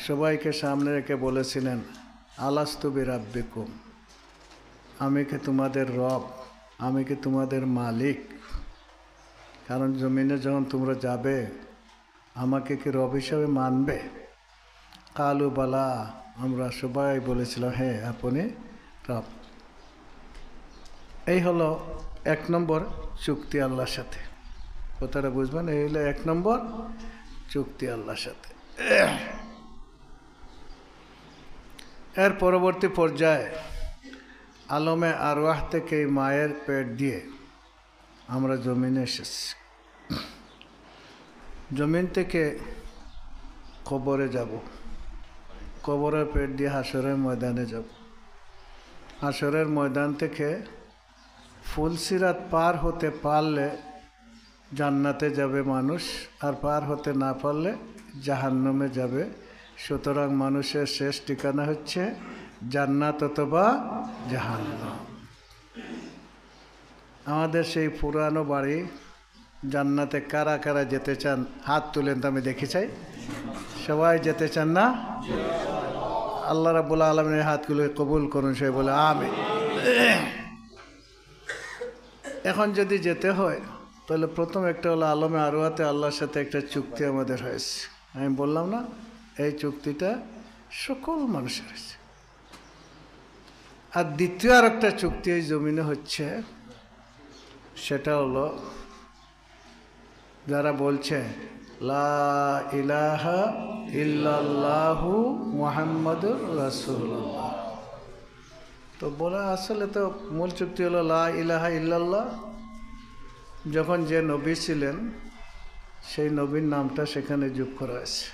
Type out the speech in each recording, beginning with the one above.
সবাইকে সামনে রেখে বলেছিলেন, আলাস্তু বিরাব্বিকুম, আমি কি তোমাদের রব, আমি কি তোমাদের মালিক? কারণ জমিনে যখন তোমরা যাবে আমাকে কি রব হিসাবে মানবে? কালু বালা, আমরা সবাই বলেছিলাম হ্যাঁ আপনি রব। এই হলো 1 নম্বর চুক্তি আল্লাহর সাথে। কথাটা বুঝবেন, এই হলো 1 নম্বর চুক্তি আল্লাহর সাথে। এর পরবর্তী পর্যায়ে আলমে আরওয়াহ থেকে মায়ের পেট দিয়ে আমরা জমিনে এসেছি। জমিন থেকে কবরে যাব, কবরের পেট দিয়ে হাসরের ময়দানে যাব। হাসরের ময়দান থেকে ফুলসিরাত পার হতে পারলে জান্নাতে যাবে মানুষ, আর পার হতে না পারলে জাহান্নামে যাবে। সুতরাং মানুষের শেষ ঠিকানা হচ্ছে জান্নাত অথবা জাহান্নাম। আমাদের সেই পুরানো বাড়ি জান্নাতে কারা কারা যেতে চান হাত তুলেন তো আমি দেখি চাই। সবাই যেতে চান না? আল্লাহ রাব্বুল আলামিনের হাতগুলো কবুল করুন, সে বলে আমিন। এখন যদি যেতে হয় তাহলে প্রথম একটা হলো আলমে আরওয়াতে আল্লাহর সাথে একটা চুক্তি আমাদের হয়েছে। আমি বললাম না, এই চুক্তিটা সকল মানুষের হয়েছে। আর দ্বিতীয় আর একটা চুক্তি এই জমিনে হচ্ছে, সেটা হলো যারা বলছে লা ইলাহা ইল্লাল্লাহু মুহাম্মাদুর রাসূলুল্লাহ, তো বলা আসলে তো মূল চুক্তি হলো লা ইলাহা ইল্লাল্লাহ। যখন যে নবী ছিলেন সেই নবীর নামটা সেখানে যোগ করা হয়েছে।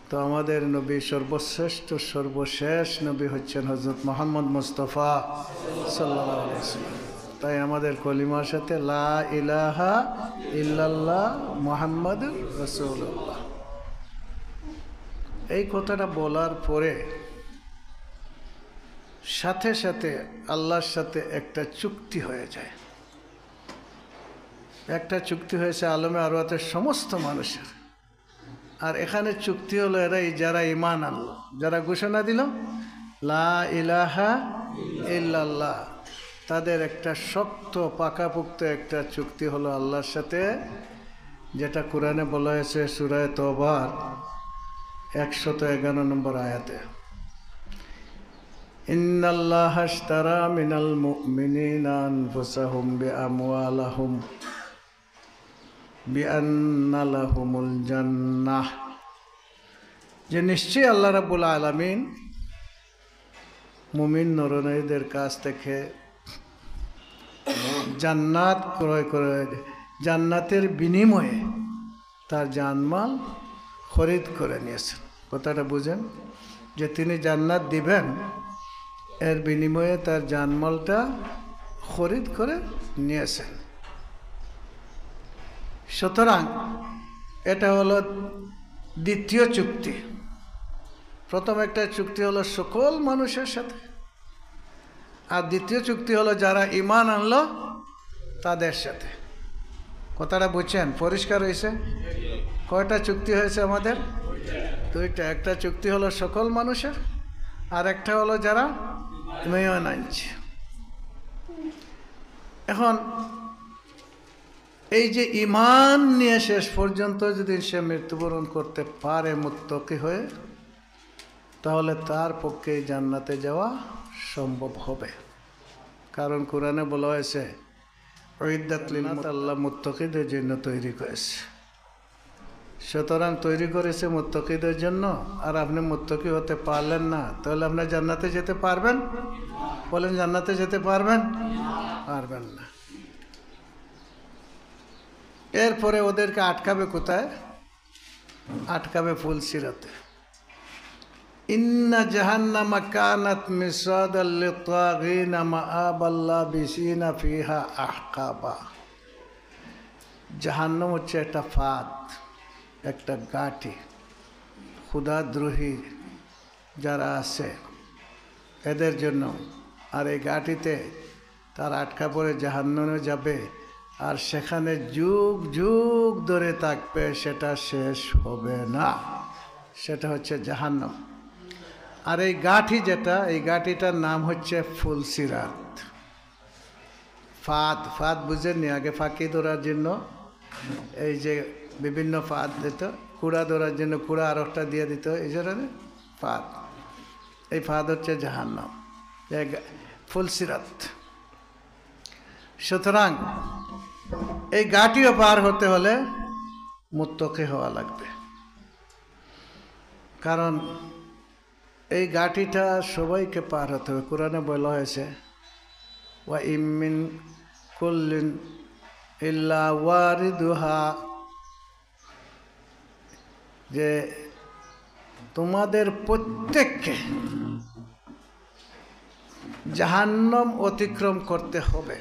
তো আমাদের নবী সর্বশ্রেষ্ঠ সর্বশেষ নবী হচ্ছেন হযরত মুহাম্মদ মুস্তাফা সাল্লাল্লাহু আলাইহি ওয়াসাল্লাম। তাই আমাদের কলিমার সাথে লা ইলাহা ইল্লাল্লাহ মুহাম্মাদুর রাসূলুল্লাহ। এই কথাটা বলার পরে সাথে সাথে আল্লাহর সাথে একটা চুক্তি হয়ে যায়। একটা চুক্তি হয়েছে আলমে আরওয়াতের সমস্ত মানুষের। আর এখানে চুক্তি হলো এরাই যারা ঈমান আনলো, যারা ঘোষণা দিল লা ইলাহা ইল্লাল্লাহ, তাদের একটা শক্ত পাকাপোক্ত একটা চুক্তি হলো আল্লাহর সাথে, যেটা কোরআনে বলা হয়েছে সূরা তওবার 111 নম্বর আয়াতে, ইন্নাল্লাহা আশতারা মিনাল মুমিনিনা আনফুসাহুম বিআমওয়ালিহিম বিআন্না লাহুমুল জান্নাহ, যে নিশ্চয়ই আল্লাহ রাব্বুল আলামিন মুমিন নরনারীদের কাছ থেকে জান্নাত ক্রয় করে, জান্নাতের বিনিময়ে তার জানমাল খরিদ করে নিয়েছেন। কথাটা বুঝেন, যে তিনি জান্নাত দিবেন, এর বিনিময়ে তার জানমালটা খরিদ করে নিয়েছেন। সুতরাং এটা হলো দ্বিতীয় চুক্তি। প্রথম একটা চুক্তি হলো সকল মানুষের সাথে, আর দ্বিতীয় চুক্তি হলো যারা ঈমান আনলো তাদের সাথে। কথাটা বুঝছেন? পরিষ্কার হয়েছে? কয়টা চুক্তি হয়েছে আমাদের? দুইটা। একটা চুক্তি হলো সকল মানুষের, আর একটা হলো যারা ঈমান আনছে। এখন এই যে ঈমান নিয়ে শেষ পর্যন্ত যদি সে মৃত্যুবরণ করতে পারে মুত্তাকি হয়ে, তাহলে তার পক্ষে জান্নাতে যাওয়া সম্ভব হবে। কারণ কোরআনে বলা হয়েছে উইদ্দাত লিল মুত্তাকিন, আল্লাহ মুত্তাকিদের জন্য তৈরি করেছে। সুতরাং তৈরি করেছে মুত্তাকিদের জন্য, আর আপনি মুত্তাকি হতে পারলেন না, তাহলে আপনি জান্নাতে যেতে পারবেন? বলেন, জান্নাতে যেতে পারবেন? পারবেন না। এরপরে ওদেরকে আটকাবে কোথায়? আটকাবে ফুলসিরাতে। ইন্না জাহান্নামা কানাত মিসাদাল লিত্তাগিনা মাআবাল লাবিসিনা ফিহা আহকাবা। জাহান্নাম হচ্ছে একটা ফাঁদ, একটা গাঁটি। ক্ষুধাদ্রোহী যারা আছে এদের জন্য। আর এই গাঁটিতে তার আটকা পড়ে জাহান্নামে যাবে, আর সেখানে যুগ যুগ ধরে থাকবে, সেটা শেষ হবে না। সেটা হচ্ছে জাহান্নাম। আর এই গাঠি যেটা, এই গাঠিটার নাম হচ্ছে ফুলসিরাত। ফাঁদ, ফাঁদ বুঝেননি? আগে ফাঁকি ধরার জন্য এই যে বিভিন্ন ফাঁদ দিত, কুড়া ধরার জন্য কুড়া আর একটা দিয়ে দিত, এই জন্য ফাঁদ। এই ফাঁদ হচ্ছে জাহান্নাম, ফুলসিরাত। সুতরাং এই গাঠিও পার হতে হলে মুত্তাকি হওয়া লাগবে, কারণ এই গাঠিটা সবাইকে পার হতে হবে। কোরআনে বলা হয়েছে ওয়া ইমিন কুল্লিন ইল্লা ওয়ারিদুহা, যে তোমাদের প্রত্যেককে জাহান্নাম অতিক্রম করতে হবে।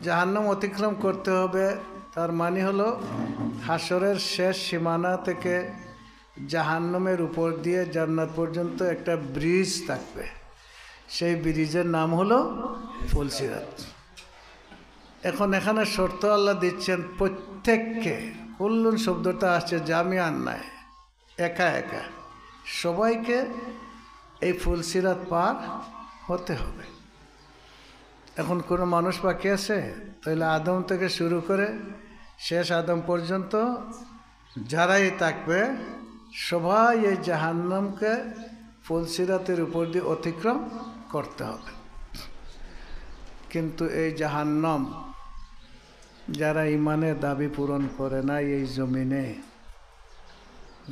জাহান্নাম অতিক্রম করতে হবে তার মানে হলো হাসরের শেষ সীমানা থেকে জাহান্নামের উপর দিয়ে জান্নাত পর্যন্ত একটা ব্রিজ থাকবে, সেই ব্রিজের নাম হলো ফুলসিরাত। এখন এখানে শর্ত আল্লাহ দিচ্ছেন প্রত্যেককে। কুল্লুন শব্দটা আসছে জামিয়ান নাই, একা একা, সবাইকে এই ফুলসিরাত পার হতে হবে। এখন কোনো মানুষ বাকি আছে? তাহলে আদম থেকে শুরু করে শেষ আদম পর্যন্ত যারাই থাকবে সবাই এই জাহান্নামকে ফুলসিরাতের উপর দিয়ে অতিক্রম করতে হবে। কিন্তু এই জাহান্নাম যারা ইমানের দাবি পূরণ করে না, এই জমিনে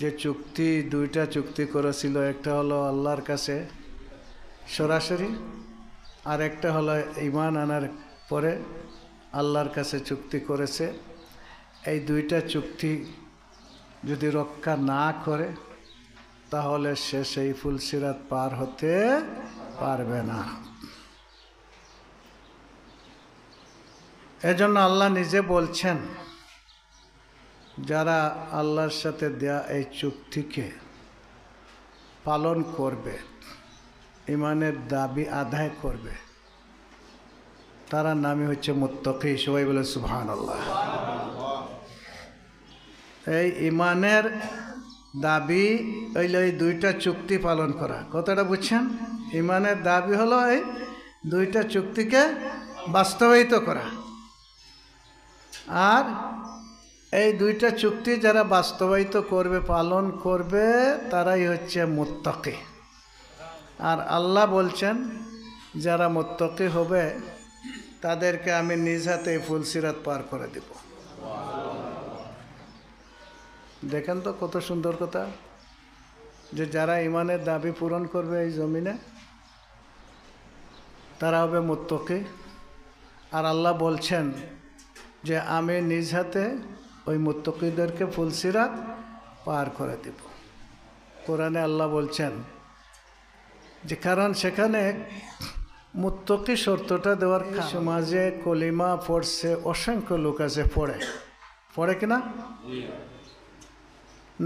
যে চুক্তি, দুইটা চুক্তি করেছিল, একটা হলো আল্লাহর কাছে সরাসরি, আর একটা হলো ইমান আনার পরে আল্লাহর কাছে চুক্তি করেছে। এই দুইটা চুক্তি যদি রক্ষা না করে তাহলে সে সেই ফুলসিরাত পার হতে পারবে না। এজন্য আল্লাহ নিজে বলছেন, যারা আল্লাহর সাথে দেয়া এই চুক্তিকে পালন করবে, ইমানের দাবি আদায় করবে, তারা নামই হচ্ছে মুত্তাকি। সবাই বলে সুবহানাল্লাহ। এই ইমানের দাবি হইল এই দুইটা চুক্তি পালন করা। কথাটা বুঝছেন? ইমানের দাবি হলো এই দুইটা চুক্তিকে বাস্তবায়িত করা। আর এই দুইটা চুক্তি যারা বাস্তবায়িত করবে, পালন করবে, তারাই হচ্ছে মুত্তাকি। আর আল্লাহ বলছেন যারা মুত্তাকি হবে তাদেরকে আমি নিজ হাতে ফুলসিরাত পার করে দেব। দেখেন তো কত সুন্দর কথা, যে যারা ইমানের দাবি পূরণ করবে এই জমিনে তারা হবে মুত্তাকি। আর আল্লাহ বলছেন যে আমি নিজ হাতে ওই মুত্তাকিদেরকে ফুলসিরাত পার করে দেব। কোরআনে আল্লাহ বলছেন যে কারণ সেখানে মুত্তাকি শর্তটা দেওয়ার সমাজে কলিমা পড়ছে অসংখ্য লোক আছে, পড়ে কিনা?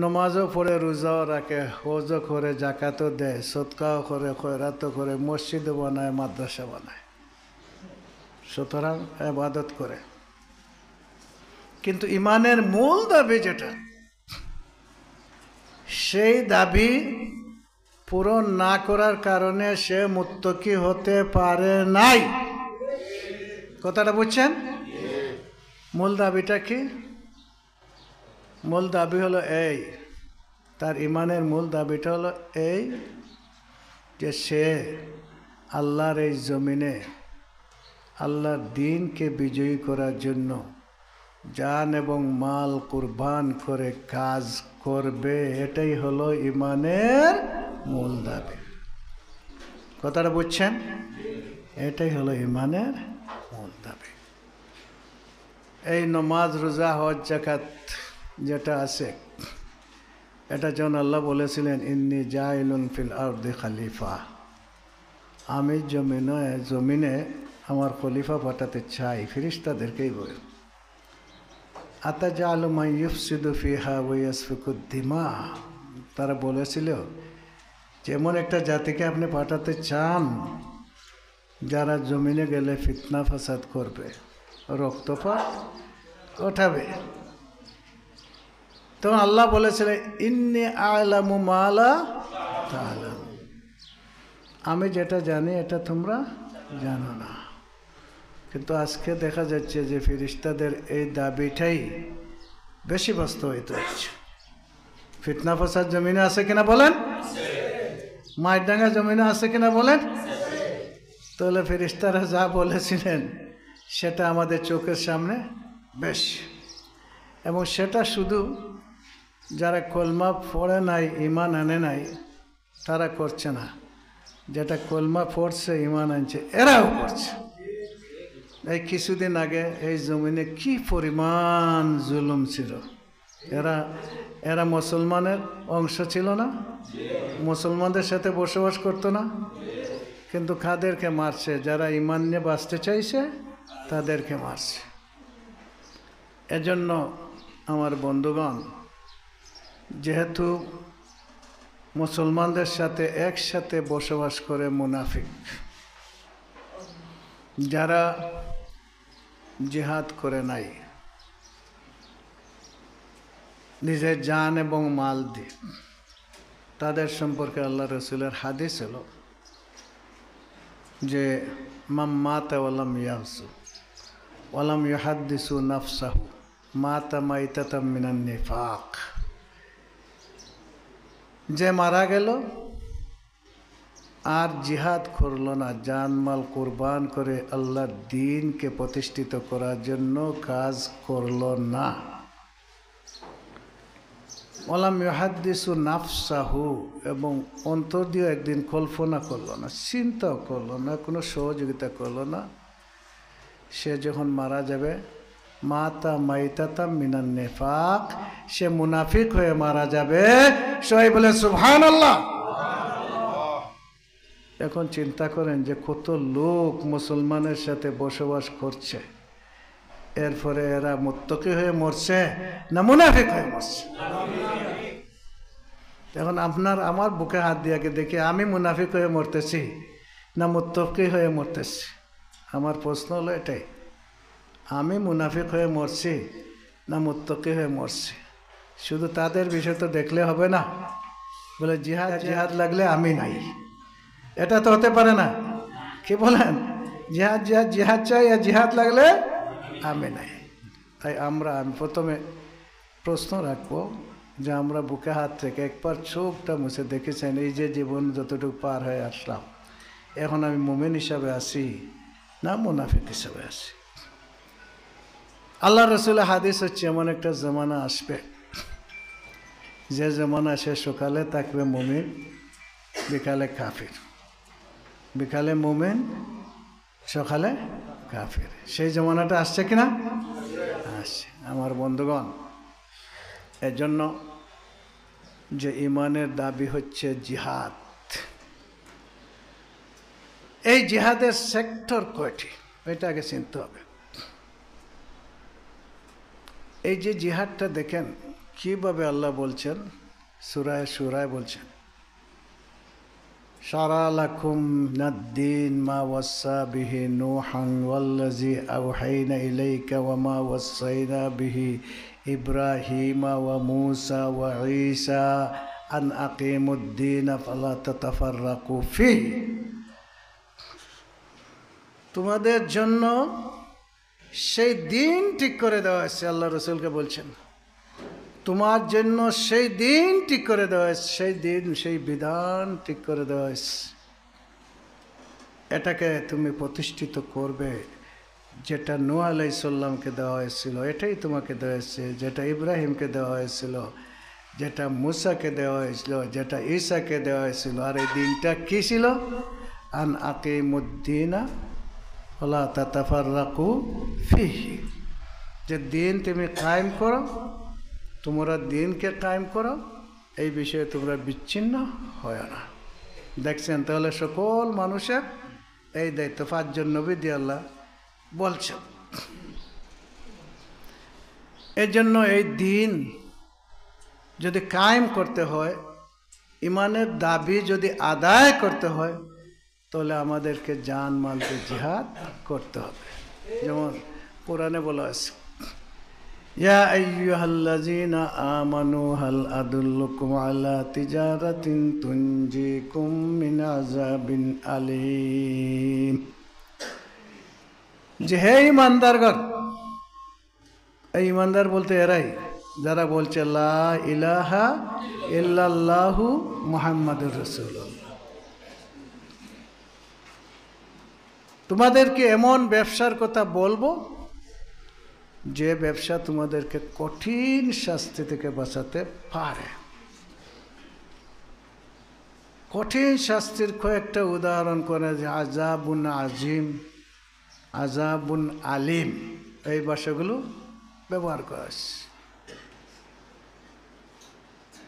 নমাজও পড়ে, রোজাও রাখে, হজও করে, জাকাতও দেয়, সদকাও করে, খয়রাতও করে, মসজিদও বানায়, মাদ্রাসা বানায়, সুতরাং ইবাদত করে। কিন্তু ইমানের মূল দাবি যেটা, সেই দাবি পূরণ না করার কারণে সে মুত্তাকি হতে পারে নাই। কথাটা বুঝছেন? মূল দাবিটা কি? মূল দাবি হলো এই, তার ইমানের মূল দাবিটা হলো এই যে সে আল্লাহর এই জমিনে আল্লাহর দ্বীনকে বিজয়ী করার জন্য জান এবং মাল কুরবান করে কাজ করবে। এটাই হলো ইমানের মূল দাবি। কথাটা বুঝছেন? এটাই হলো ইমানের মূল দাবি। এই নমাজ, রোজা, হজ, যাকাত যেটা আছে, এটা যেমন আল্লাহ বলেছিলেন ইন্নী জাইলুন ফিল আরদি খলিফা, আমি জমিনে আমার খলিফা পাঠাতে চাই। ফেরেশতাদেরকেই বলে আতাজালু মান ইউফসিদু ফিহা ওয়া ইয়াসফিকুদ দিমা, তারা বলেছিল যেমন একটা জাতিকে আপনি পাঠাতে চান যারা জমিনে গেলে ফিতনা ফাসাদ করবে, রক্তপাত ওঠাবে। তখন আল্লাহ বলেছিলেন ইন্নী আ'লামু মা লা তা'লামুন, আমি যেটা জানি এটা তোমরা জানো না। কিন্তু আজকে দেখা যাচ্ছে যে ফেরেশতাদের এই দাবিটাই বেশি বাস্তবায়িত হচ্ছে। ফিতনা ফাসাদ জমিনে আছে কিনা বলেন? মাইডাঙ্গা জমিনে আছে কিনা বলেন? তাহলে ফেরেশতারা যা বলেছিলেন সেটা আমাদের চোখের সামনে বেশ, এবং সেটা শুধু যারা কলমা পড়ে নাই, ঈমান আনে নাই তারা করছে না, যেটা কলমা পড়ছে ঈমান আনছে এরাও করছে। এই কিছুদিন আগে এই জমিনে কি পরিমাণ জুলুম ছিল। এরা মুসলমানের অংশ ছিল না, মুসলমানদের সাথে বসবাস করতো না, কিন্তু কাদেরকে মারছে? যারা ঈমান নিয়ে বাঁচতে চাইছে তাদেরকে মারছে। এজন্য আমার বন্ধুগণ, যেহেতু মুসলমানদের সাথে একসাথে বসবাস করে মুনাফিক, যারা জিহাদ করে নাই নিজের জান এবং মাল দিয়ে, তাদের সম্পর্কে আল্লাহ রসুলের হাদিস হলো যে মান মাতা ওয়ালাম ইয়াহসু ওয়ালাম ইউহাদ্দিসু নাফসাহু মাতা মাইতাতাম মিনান নিফাক, যে মারা গেল আর জিহাদ করল না, জানমাল কুরবান করে আল্লাহর দ্বীনকে প্রতিষ্ঠিত করার জন্য কাজ করল না, ওয়ালাম ইউহাদ্দিসু নাফসাহু, এবং অন্তর দিয়ে একদিন কল্পনা করল না, চিন্তাও করল না, কোনো সহযোগিতা করল না, সে যখন মারা যাবে মাতা মাইতাতাম মিনান নিফাক, সে মুনাফিক হয়ে মারা যাবে। সবাই বলে সুবহানাল্লাহ। এখন চিন্তা করেন যে কত লোক মুসলমানের সাথে বসবাস করছে, এরপরে এরা মুত্তাকি হয়ে মরছে না মুনাফিক হয়ে মরছে? এখন আপনার আমার বুকে হাত দিয়ে দেখি আমি মুনাফিক হয়ে মরতেছি না মুত্তাকি হয়ে মরতেছি? আমার প্রশ্ন হলো এটাই, আমি মুনাফিক হয়ে মরছি না মুত্তাকি হয়ে মরছি? শুধু তাদের বিষয় তো দেখলে হবে না, বলে জিহাদ লাগলে আমি নাই, এটা তো হতে পারে না। কি বলেন? জিহাদ চাই আর জিহাদ লাগলে আমি নাই। তাই আমি প্রথমে প্রশ্ন রাখবো যে আমরা বুকে হাত থেকে একবার চোখটা মুছে দেখেছেন এই যে জীবন যতটুকু পার হয়ে আসলাম, এখন আমি মুমিন হিসাবে আছি না মুনাফিক হিসাবে আছি? আল্লাহ রসুলের হাদিস হচ্ছে এমন একটা জমানা আসবে যে জমানা সে সকালে থাকবে মুমিন, বিকালে কাফির, বিকালে মুমিন, সকালে কাফির। সেই জমানাটা আসছে কিনা? আসছে। আমার বন্ধুগণ, এজন্য যে ইমানের দাবি হচ্ছে জিহাদ, এই জিহাদের সেক্টর কয়টি এটা আগে চিনতে হবে। এই যে জিহাদটা দেখেন কিভাবে আল্লাহ বলছেন, সূরায়ে সূরায় বলছেন শারা লাকুম মিনাদ-দীন মা ওয়াসা বিহি নূহান ওয়াল্লাযী আওহাইনা ইলাইকা ওয়া মা ওয়াসাইনা বিহি ইব্রাহিমা ওয়া মূসা ওয়া ঈসা আন আকিমুদ-দীন ফালা তাতাফাররাকু ফীহি। তোমাদের জন্য সেই দিন ঠিক করে দেওয়া হয়েছে, আল্লাহ রসুলকে বলছেন তোমার জন্য সেই দিন ঠিক করে দেওয়া হয়েছে, সেই দিন সেই বিধান ঠিক করে দেওয়া হয়েছে, এটাকে তুমি প্রতিষ্ঠিত করবে। যেটা নূহ আলাইহিস সালামকে দেওয়া হয়েছিল এটাই তোমাকে দেওয়া হয়েছে, যেটা ইব্রাহিমকে দেওয়া হয়েছিল, যেটা মূসাকে দেওয়া হয়েছিল, যেটা ঈসাকে দেওয়া হয়েছিল। আর এই দিনটা কী ছিল? আন আকিমুদ-দীনা ওয়ালা তাতাফাররাকু ফীহি, যে দিন তুমি কায়েম করো, তোমরা দিনকে কায়েম করো, এই বিষয়ে তোমরা বিচ্ছিন্ন হয় না। দেখছেন তাহলে সকল মানুষের এই দায়িত্ব, 5 জন নবী দিয়ে আল্লাহ বলছেন। এর জন্য এই দিন যদি কায়েম করতে হয়, ইমানের দাবি যদি আদায় করতে হয়, তাহলে আমাদেরকে জান মালকে জিহাদ করতে হবে। যেমন কোরআনে বলা আছে ইয়া আইয়ুহাল্লাযীনা আমানু হাল আদুল্লুকুম আলা তিজারাতিন তুনজিকুম মিন আযাবিন আলীম। যে হে ঈমানদারগণ, এই ঈমানদার বলতে এরাই যারা বলছে লা ইলাহা ইল্লাল্লাহু মুহাম্মাদুর রাসূলুল্লাহ। তোমাদেরকে এমন ব্যবসার কথা বলবো যে ব্যবসা তোমাদেরকে কঠিন শাস্তি থেকে বাঁচাতে পারে। কঠিন শাস্তির কয়েকটা উদাহরণ করে যে আযাবুন আজিম, আযাবুন আলিম, এই ভাষাগুলো ব্যবহার করা আছে।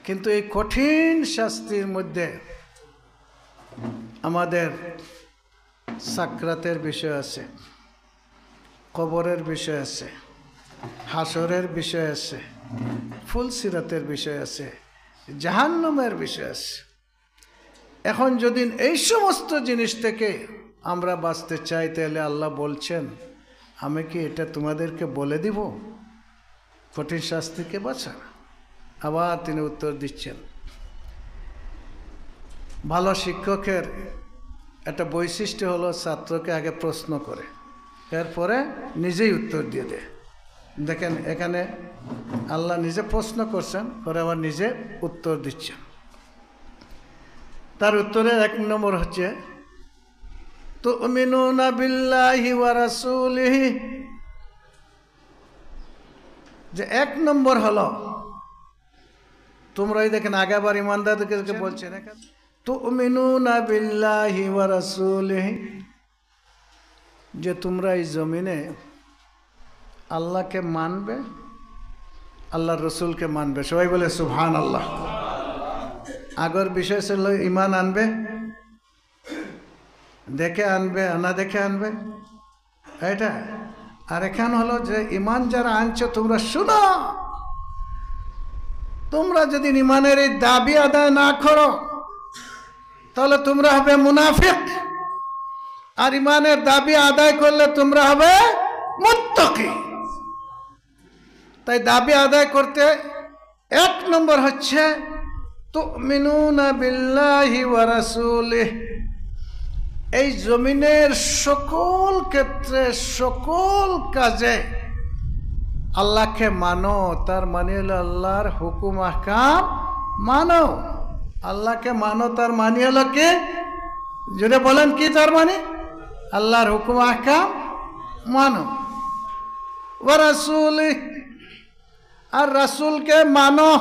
কিন্তু এই কঠিন শাস্তির মধ্যে আমাদের সাকরাতের বিষয় আছে, কবরের বিষয় আছে, হাসরের বিষয় আছে, ফুলসিরাতের বিষয় আছে, জাহান্নামের বিষয় আছে। এখন যদি এই সমস্ত জিনিস থেকে আমরা বাঁচতে চাই, তাহলে আল্লাহ বলছেন আমি কি এটা তোমাদেরকে বলে দিব কঠিন শাস্তিকে বাঁচা? আবার তিনি উত্তর দিচ্ছেন, ভালো শিক্ষকের একটা বৈশিষ্ট্য হলো ছাত্রকে আগে প্রশ্ন করে, এরপরে নিজেই উত্তর দিয়ে দেয়। দেখেন এখানে আল্লাহ নিজে প্রশ্ন করছেন, পরে আবার নিজে উত্তর দিচ্ছেন। তার উত্তরের এক নম্বর হচ্ছে তুমিনুনা বিল্লাহি ওয়া রাসূলিহি, যে এক নম্বর হলো তোমরা দেখেন আগেবার ইমানদারদেরকে বলছেন তুমিনুনা বিল্লাহি ওয়া রাসূলিহি, যে তোমরা এই জমিনে আল্লাহকে মানবে, আল্লাহর রসুলকে মানবে। সবাই বলে সুবহানাল্লাহ। আগের বিষয় ছিল ঈমান আনবে, দেখে আনবে না দেখে আনবে, এটা। আর এখানে হলো যে ঈমান যারা আনছো তোমরা শুনো, তোমরা যদি ঈমানের এই দাবি আদায় না করো তাহলে তোমরা হবে মুনাফিক, আর ঈমানের দাবি আদায় করলে তোমরা হবে মুত্তাকি। তাই দাবি আদায় করতে এক নম্বর হচ্ছে তুমিনুনা বিল্লাহি ওয়া রাসূলিহি, এই জমিনের সকল ক্ষেত্রে সকল কাজে আল্লাহকে মানো। তার মানে হলো আল্লাহর হুকুম আহকাম মানো। আল্লাহকে মানো তার মানে হলো কি? যদি বলেন কি তার মানে? আল্লাহর হুকুম আহকাম মানো। ওয়া রাসূলিহি, আর রাসূলকে মানো।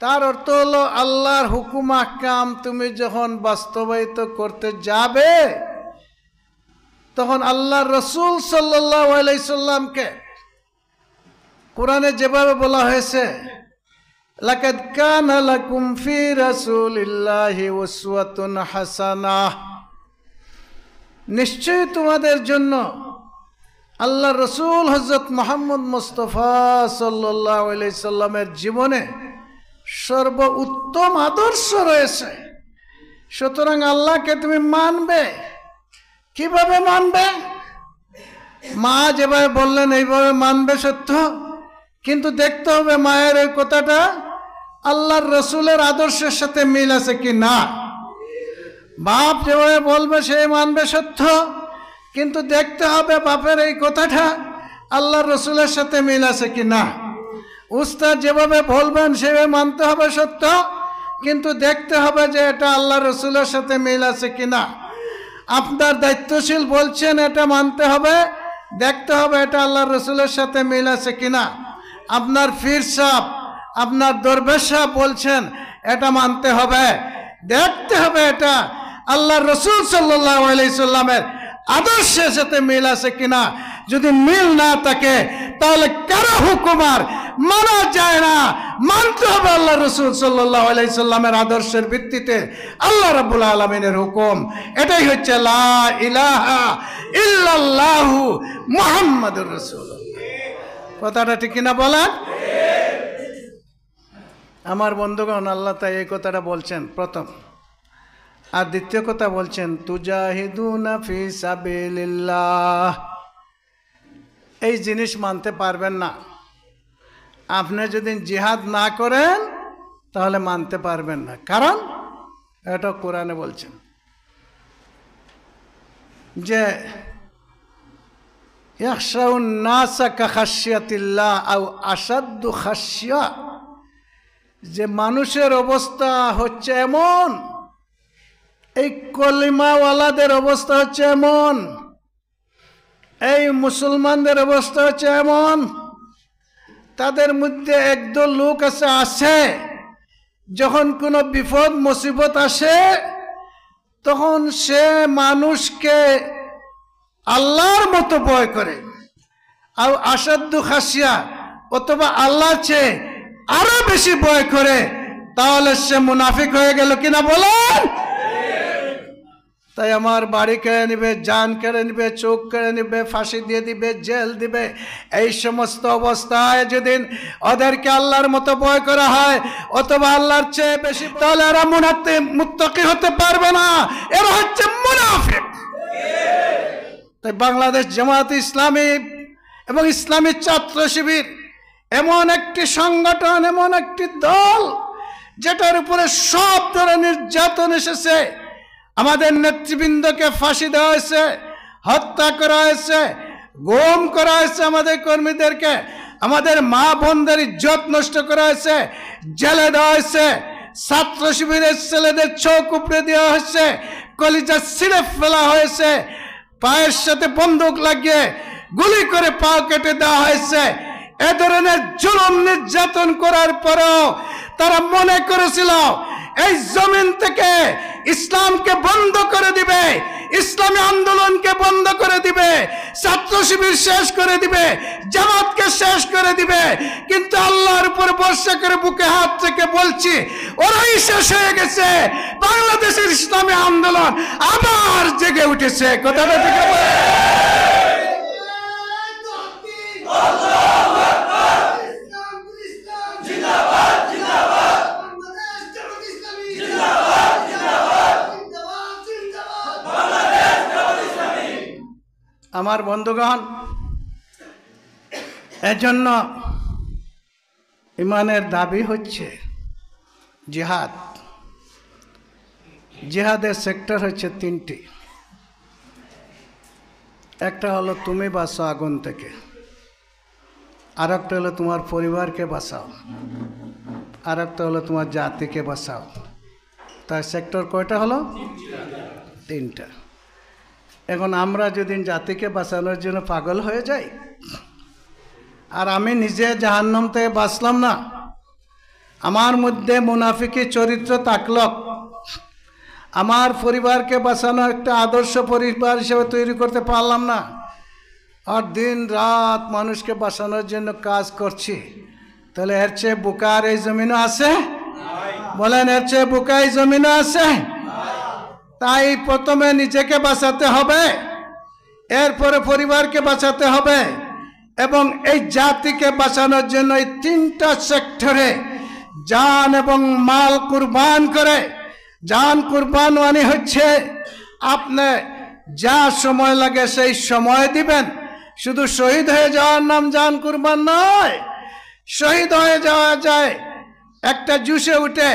তার অর্থ হলো আল্লাহর হুকুম আহকাম তুমি যখন বাস্তবায়িত করতে যাবে, তখন আল্লাহর রসুল সাল্লাল্লাহু আলাইহি সাল্লামকে কোরআনে যেভাবে বলা হয়েছে লাকাদ কানা লাকুম ফি রাসূলিল্লাহি উসওয়াতুন হাসানাহ, নিশ্চয়ই তোমাদের জন্য আল্লাহর রসুল হযরত মুহাম্মদ মুস্তাফা সাল্লাল্লাহু আলাইহি সাল্লামের জীবনে সর্ব উত্তম আদর্শ রয়েছে। সুতরাং আল্লাহকে তুমি মানবে। কিভাবে মানবে? মা যেভাবে বললেন এইভাবে মানবে সত্য, কিন্তু দেখতে হবে মায়ের এই কথাটা আল্লাহর রসুলের আদর্শের সাথে মিল আছে কি না। বাপ যেভাবে বলবে সে মানবে সত্য, কিন্তু দেখতে হবে বাপের এই কথাটা আল্লাহর রসুলের সাথে মিল আছে কি না। উস্তাদ যেভাবে বলবেন সেভাবে মানতে হবে সত্য, কিন্তু দেখতে হবে যে এটা আল্লাহ রসুলের সাথে মিল আছে কিনা। আপনার দায়িত্বশীল বলছেন এটা মানতে হবে, দেখতে হবে এটা আল্লাহ রসুলের সাথে মিল আছে কিনা। আপনার পীর সাহেব, আপনার দরবেশ সাহেব বলছেন এটা মানতে হবে, দেখতে হবে এটা আল্লাহ রসুল সাল্লাল্লাহু আলাইহি সাল্লামের আদর্শের সাথে মিল আছে কিনা। যদি মিল না থাকে তাহলে কারো হুকুম আর মানা যায় না, মানতে হবে আল্লাহ রসুল সাল্লাল্লাহু আলাইহি সাল্লামের আদর্শের ভিত্তিতে আল্লাহ রাব্বুল আলামিনের হুকুম। এটাই হচ্ছে লা ইলাহা ইল্লাল্লাহু মুহাম্মাদুর রাসূলুল্লাহ। কথাটা ঠিক কিনা বলেন? আমার বন্ধুগণ, আল্লাহ তাই এই কথাটা বলছেন প্রথম। আর দ্বিতীয় কথা বলছেন তুজাহিদুনা ফি সাবিলিল্লাহ, এই জিনিস মানতে পারবেন না। আপনি যদি জিহাদ না করেন তাহলে মানতে পারবেন না, কারণ এটা কোরআনে বলছেন যে ইয়াখশাউন নাসা কাখাশিয়াতিল্লাহ আও আসাদ্দু খাশিয়া, যে মানুষের অবস্থা হচ্ছে এমন, এই কলিমাওয়ালাদের অবস্থা হচ্ছে এমন, এই মুসলমানদের অবস্থা হচ্ছে এমন, তাদের মধ্যে একদল লোক আছে যখন কোনো বিপদ মুসিবত আসে তখন সে মানুষকে আল্লাহর মতো ভয় করে, আর আসাদ্দু খাসিয়া অথবা আল্লাহর চেয়ে আরো বেশি ভয় করে, তাহলে সে মুনাফিক হয়ে গেল কিনা বলেন? তাই আমার বাড়ি কেড়ে নিবে, জান কেড়ে নিবে, চোখ কেড়ে নিবে, ফাঁসি দিয়ে দিবে, জেল দিবে, এই সমস্ত অবস্থায় যেদিন ওদেরকে আল্লাহর মতো ভয় করা হয় অথবা আল্লাহর চেয়ে বেশি, তাহলে এরা মুত্তাকি হতে পারবে না, এরা হচ্ছে মুনাফিক। তাই বাংলাদেশ জামায়াতে ইসলামী এবং ইসলামী ছাত্র শিবির এমন একটি সংগঠন, এমন একটি দল যেটার উপরে সব ধরনের নির্যাতন এসেছে। আমাদের নেতৃবৃন্দকে ফাঁসি দেওয়া হয়েছে, হত্যা করা হয়েছে, গুম করা হয়েছে, আমাদের কর্মীদেরকে, আমাদের মা বোনদের ইজ্জত নষ্ট করা হয়েছে, জেলে দেওয়া হয়েছে, ছাত্র শিবিরের ছেলেদের চোখ উপড়ে দেওয়া হয়েছে, কলিজা ছিঁড়ে ফেলা হয়েছে, পায়ের সাথে বন্দুক লাগিয়ে গুলি করে পা কেটে দেওয়া হয়েছে। এ ধরনের জুলুম নির্যাতন করার পরেও তারা মনে করেছিল এই জমিন থেকে ইসলামকে বন্ধ করে দিবে, ইসলামী আন্দোলনকে বন্ধ করে দিবে, ছাত্র শিবির শেষ করে দিবে, জামাতকে শেষ করে দিবে। কিন্তু আল্লাহর উপর ভরসা করে বুকে হাত থেকে বলছি, ওরাই শেষ হয়ে গেছে। বাংলাদেশের ইসলামী আন্দোলন আবার জেগে উঠেছে। কথাটা ঠিক আছে? আমার বন্ধুগণ, এজন্য ইমানের দাবি হচ্ছে জিহাদ। জিহাদের সেক্টর হচ্ছে তিনটি। একটা হলো তুমি বাঁচো আগুন থেকে, আর একটা হলো তোমার পরিবারকে বাঁচাও, আর একটা হলো তোমার জাতিকে বাঁচাও। তার সেক্টর কয়টা হলো? তিনটা। এখন আমরা যদি জাতিকে বাঁচানোর জন্য পাগল হয়ে যাই, আর আমি নিজে জাহান্নাম থেকে বাঁচলাম না, আমার মধ্যে মুনাফিকি চরিত্র থাকল, আমার পরিবারকে বাঁচানো একটা আদর্শ পরিবার হিসেবে তৈরি করতে পারলাম না, আর দিন রাত মানুষকে বাঁচানোর জন্য কাজ করছি, তাহলে এর চেয়ে বোকার এই জমিনও আছে? বলেন, এর চেয়ে বোকা এই জমিনও আছে? তাই প্রথমে নিজেকে বাঁচাতে হবে, এরপরে পরিবারকে বাঁচাতে হবে, এবং এই জাতিকে বাঁচানোর জন্য এই তিনটা সেক্টরে জান এবং মাল কুরবান করে। জান কুরবান মানে হচ্ছে আপনি যা সময় লাগে সেই সময় দিবেন। শুধু শহীদ হয়ে যাওয়ার নাম জান কুরবান নয়। শহীদ হয়ে যাওয়া যায় একটা জুসে উঠে,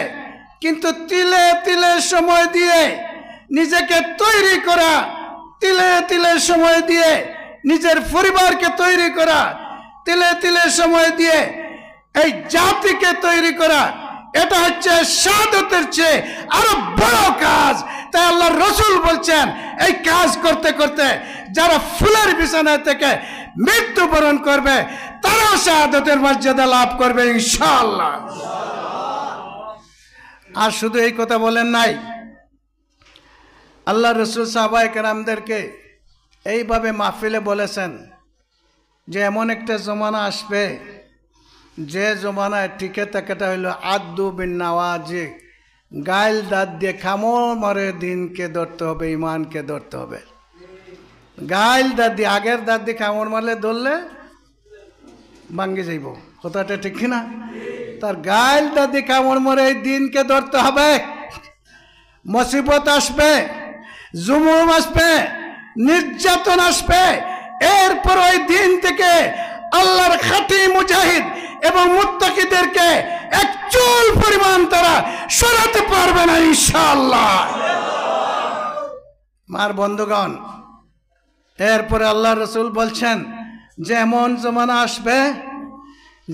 কিন্তু তিলে তিলে সময় দিয়ে নিজেকে তৈরি করা, তিলে তিলে সময় দিয়ে নিজের পরিবারকে তৈরি করা, তিলে তিলে সময় দিয়ে এই জাতিকে তৈরি করা, এটা হচ্ছে শাহাদাতের চেয়ে আরো বড় কাজ। তাই আল্লাহর রাসূল বলছেন, এই কাজ করতে করতে যারা ফুলের বিছানায় থেকে মৃত্যুবরণ করবে তারাও শাহাদাতের মর্যাদা লাভ করবে ইনশাআল্লাহ। আর শুধু এই কথা বলেন নাই, আল্লাহর রাসূল সাহাবায়ে কেরামদেরকে এইভাবে মাহফিলে বলেছেন যে এমন একটা জমানা আসবে যে জমানায় টিকে থাকাটা হইল আদু বিন নাওয়াজি, গাইল দাঁত দিয়ে খামড় মারে দিনকে ধরতে হবে, ইমানকে ধরতে হবে। গাইল দাঁত দিয়ে, আগের দাঁত দিয়ে খামড় মারলে ধরলে ভাঙ্গি যাইব, কথাটা ঠিক কিনা? তার গাইল দাঁত দিয়ে খামড় মারে এই দিনকে ধরতে হবে। মুসিবত আসবে, জুলুম আসবে, নির্যাতন আসবে, এরপর ওই দিন থেকে আল্লাহর খাঁটি মুজাহিদ এবং মুত্তাকিদেরকে এক চুল পরিমাণ তারা সরাতে পারবে না ইনশাআল্লাহ। মার বন্ধুগণ, এরপরে আল্লাহ রসুল বলছেন যে এমন জমানা আসবে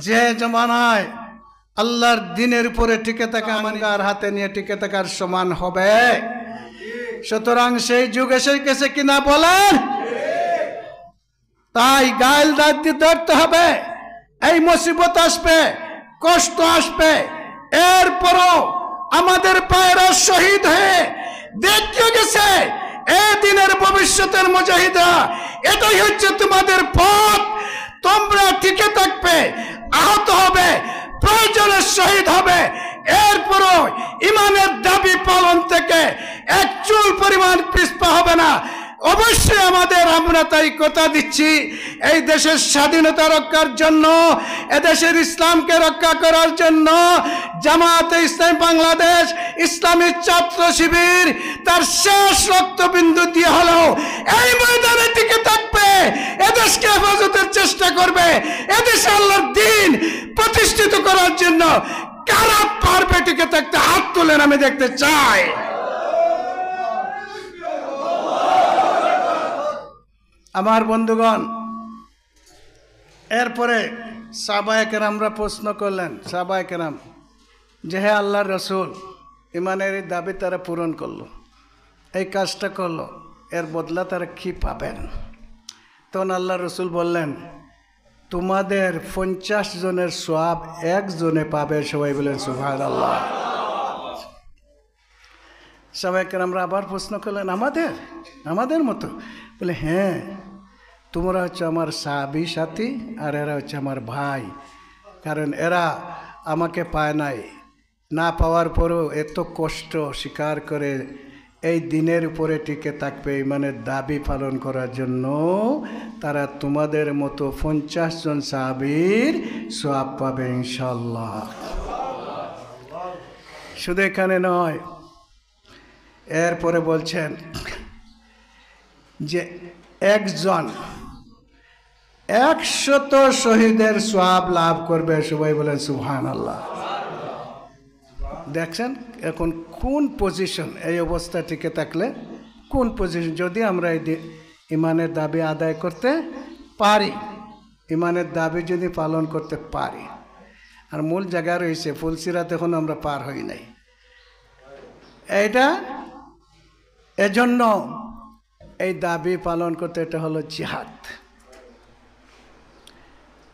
যে জমানায় আল্লাহর দিনের উপরে টিকে থাকা আমাদের হাতে নিয়ে টিকে থাকার সমান হবে। সুতরাং সেই যুগ এসে গেছে কিনা বলেন? তাই গাইল দাঁত ধরতে হবে। এই মুসিবত আসবে, কষ্ট আসবে, এরপরও আমাদের পায়েরা শহীদ হয়ে দেখিয়ে গেছে এই দিনের ভবিষ্যতের মুজাহিদরা এটাই হচ্ছে তোমাদের পথ। তোমরা টিকে থাকবে, আহত হবে, প্রয়োজনে শহীদ হবে, এরপরও ইমানের দাবি পালন থেকে এক চুল পরিমাণ পিছপা হবে না। অবশ্যই আমরা তাই কথা দিচ্ছি, এই দেশের স্বাধীনতা রক্ষার জন্য, এদেশের ইসলামকে রক্ষা করার জন্য জামায়াতে ইসলামী বাংলাদেশ ইসলামী ছাত্র শিবির তার শেষ রক্তবিন্দু দিয়ে হলেও এই ময়দানে টিকে থাকবে, এদেশকে হেফাজতের চেষ্টা করবে। এদেশে আল্লাহর দ্বীন প্রতিষ্ঠিত করার জন্য কারা পারবে টিকে থাকতে? হাত তুলেন, আমি দেখতে চাই। আমার বন্ধুগণ, এরপরে সাহাবায়ে কেরামরা প্রশ্ন করলেন, সাহাবায়ে কেরাম যে হে আল্লাহর রসুল, ইমানের এই দাবি তারা পূরণ করলো, এই কাজটা করলো, এর বদলা তারা কি পাবেন? তখন আল্লাহর রসুল বললেন, তোমাদের 50 জনের সওয়াব একজনে পাবে। সবাই বলেন সুবহানাল্লাহ। সাহাবায়ে কেরামরা আবার প্রশ্ন করলেন, আমাদের মতো? বলে হ্যাঁ, তোমরা হচ্ছে আমার সাহাবী সাথী, আর এরা হচ্ছে আমার ভাই। কারণ এরা আমাকে পায় নাই, না পাওয়ার পরও এত কষ্ট স্বীকার করে এই দিনের উপরে টিকে থাকবে, ইমানের দাবি পালন করার জন্য তারা তোমাদের মতো 50 জন সাহাবীর সওয়াব পাবে ইনশাআল্লাহ। শুধু এখানে নয়, এরপরে বলছেন যে একজন 100 শহীদের সওয়াব লাভ করবে। সবাই বলেন সুবহানাল্লাহ। দেখছেন এখন কোন পজিশন, এই অবস্থা টিকে থাকলে কোন পজিশন? যদি আমরা এই ইমানের দাবি আদায় করতে পারি, ইমানের দাবি যদি পালন করতে পারি, আর মূল জায়গা রয়েছে ফুলসিরাত, এখন আমরা পার হই নাই। এইটা এজন্য এই দাবি পালন করতে, এটা হলো জিহাদ।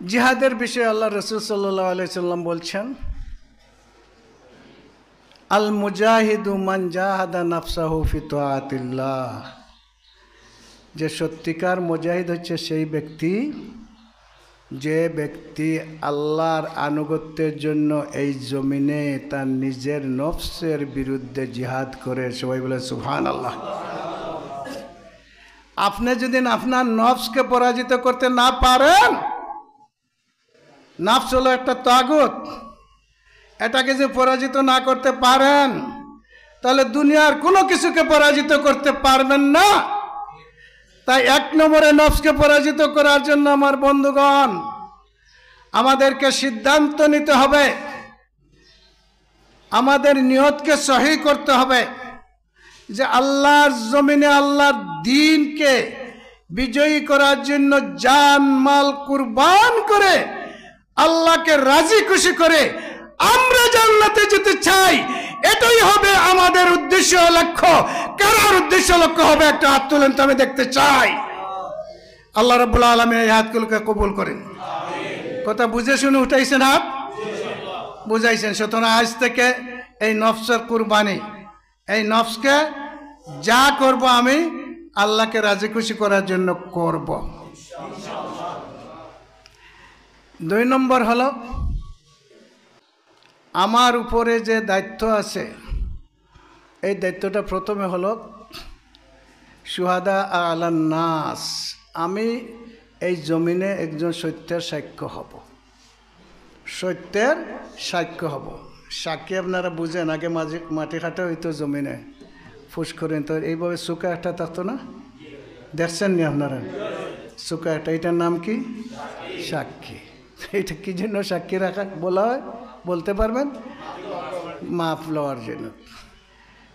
জিহাদের বিষয়ে আল্লাহ রসুল সাল্লাল্লাহু আলাইহি সাল্লাম বলছেন, আল মুজাহিদু মান জাহাদা নাফসাহু ফি তাআতিল্লাহ, যে সত্যিকার মুজাহিদ হচ্ছে সেই ব্যক্তি যে ব্যক্তি আল্লাহর আনুগত্যের জন্য এই জমিনে তার নিজের নফসের বিরুদ্ধে জিহাদ করে। সবাই বলে সুবহানাল্লাহ। আপনি যদি আপনার নফসকে পরাজিত করতে না পারেন, নফস হলো একটা তাগুত, এটাকে যে পরাজিত না করতে পারেন, তাহলে দুনিয়ার কোনো কিছুকে পরাজিত করতে পারবেন না। তাই 1 নম্বরে নফসকে পরাজিত করার জন্য আমার বন্ধুগণ আমাদেরকে সিদ্ধান্ত নিতে হবে, আমাদের নিয়তকে সহি করতে হবে যে আল্লাহর জমিনে আল্লাহর দ্বীনকে বিজয়ী করার জন্য জান মাল কুরবান করে আল্লাহকে রাজি খুশি করে আমরা জান্নাতে যেতে চাই। এটাই হবে আমাদের উদ্দেশ্য লক্ষ্য। কার উদ্দেশ্য লক্ষ্য হবে? একটা হাত তুলেন তো আমি দেখতে চাই। আল্লাহ রাব্বুল আলামিন এই হাতগুলোকে কবুল করেন। কথা বুঝে শুনে উঠাইছেন হাত? বুঝাইছেন। সুতরাং আজ থেকে এই নফসের কুরবানি, এই নফসকে যা করব আমি আল্লাহকে রাজি খুশি করার জন্য করব। 2 নম্বর হলো আমার উপরে যে দায়িত্ব আছে, এই দায়িত্বটা প্রথমে হলো শুহাদা আলান নাস, আমি এই জমিনে একজন সত্যের সাক্ষ্য হব, সত্যের সাক্ষ্য হব। সাক্ষী আপনারা বুঝেন, আগে মাটি কাটা হইতো জমিনে, ফুস করেন তো এইভাবে শুকা একটা থাকতো না, দেখছেন নি আপনারা? সুকাটা, এটার নাম কি? সাক্ষী। এটা কি জন্য সাক্ষী রাখা বলা হয় বলতে পারবেন? মাপ লওয়ার জন্য।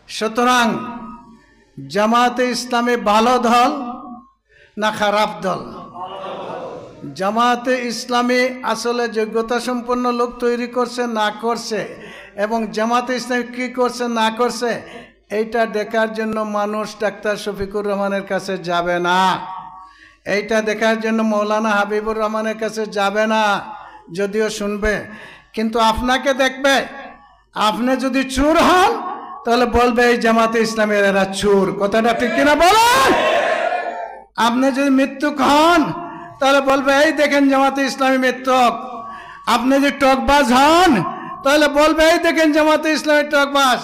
সুতরাং জামাতে ইসলামী ভালো দল না খারাপ দল? জামাতে ইসলামী আসলে যোগ্যতা সম্পন্ন লোক তৈরি করছে না করছে, এবং জামাতে ইসলামী কি করছে না করছে এইটা দেখার জন্য মানুষ ডাক্তার শফিকুর রহমানের কাছে যাবে না, এইটা দেখার জন্য মৌলানা হাবিবুর রহমানের কাছে যাবে না, যদিও শুনবে, কিন্তু আপনাকে দেখবে। আপনি যদি চোর হন তাহলে বলবে এই জামাতে ইসলামের এরা চোর। কথাটা ঠিক কিনা বলেন? আপনি যদি মৃত্যুক হন তাহলে বলবে এই দেখেন জামাতে ইসলামী মৃত্যুক। আপনি যদি টকবাজ হন তাহলে বলবে এই দেখেন জামাতে ইসলামী টকবাজ।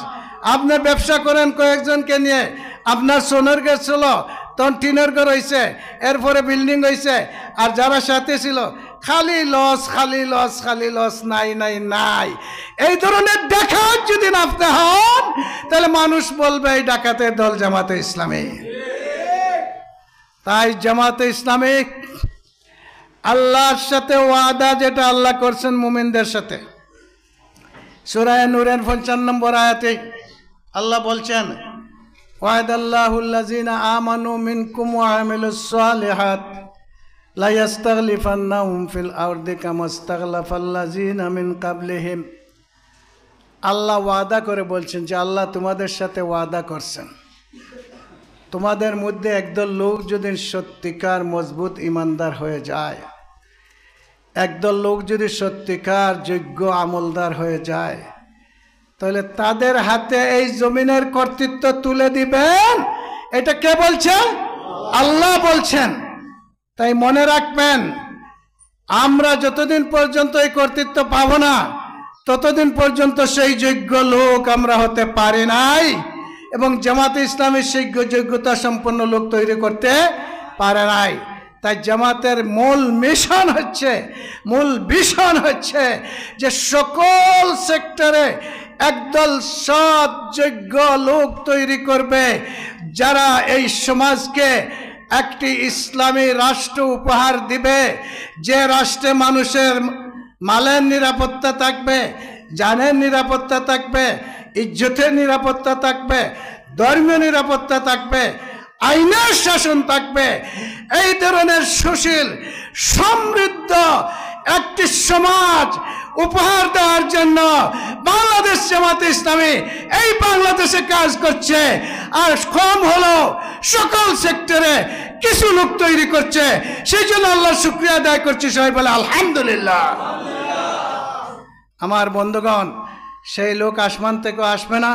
আপনি ব্যবসা করেন কয়েকজনকে নিয়ে, আপনার সোনার ঘর ছিল, তখন টিনের ঘর হয়েছে, এরপরে বিল্ডিং হয়েছে, আর যারা সাথে ছিল খালি লস খালি লস খালি লস, নাই নাই নাই। এই ধরনের ডাকাত যদি আপনি হন তাহলে মানুষ বলবে এই ডাকাতের দল জামাতে ইসলামী। তাই জামাতে ইসলামী আল্লাহর সাথে ওয়াদা যেটা আল্লাহ করছেন মুমিনদের সাথে, সূরা নূরের 55 নম্বর আয়াতে আল্লাহ বলছেন, ওয়াদাল্লাহুল্লাযিনা আমানু মিনকুম ওয়া আমিলুস সালিহাত লা ইস্তাগলিফান্নাহুম ফিল আরদি কামা ইস্তাগলাফাল্লাযিনা মিন ক্বাবলিহিম। আল্লাহ ওয়াদা করে বলছেন যে আল্লাহ তোমাদের সাথে ওয়াদা করছেন, তোমাদের মধ্যে একদল লোক যদি সত্যিকার মজবুত ইমানদার হয়ে যায়, একদল লোক যদি সত্যিকার যোগ্য আমলদার হয়ে যায়, তাহলে তাদের হাতে এই জমিনের কর্তৃত্ব তুলে দিবেন। এটা কে বলছেন? আল্লাহ বলছেন। তাই মনে রাখবেন, আমরা যতদিন পর্যন্ত এই কর্তৃত্ব পাব না ততদিন পর্যন্ত সেই যোগ্য লোক আমরা হতে পারি নাই, এবং জামাতে ইসলামের সেই যোগ্যতা সম্পন্ন লোক তৈরি করতে পারে নাই। তাই জামাতের মূল মিশন হচ্ছে, মূল ভিশন হচ্ছে যে সকল সেক্টরে একদল সৎ যোগ্য লোক তৈরি করবে, যারা এই সমাজকে একটি ইসলামী রাষ্ট্র উপহার দিবে, যে রাষ্ট্রে মানুষের মালের নিরাপত্তা থাকবে, জানের নিরাপত্তা থাকবে, ইজ্জতের নিরাপত্তা থাকবে, ধর্মীয় নিরাপত্তা থাকবে, আইনের শাসন থাকবে। এই ধরনের সুশীল সমৃদ্ধ একটি সমাজ উপহার দেওয়ার জন্য বাংলাদেশ জামাতে ইসলামী এই বাংলাদেশে কাজ করছে, আর কম হলো সকল সেক্টরে কিছু লোক তৈরি করছে। সেই জন্য আল্লাহর শুকরিয়া আদায় করছি, সবাই বলে আলহামদুলিল্লাহ। আমার বন্ধুগণ, সেই লোক আসমান থেকেও আসবে না,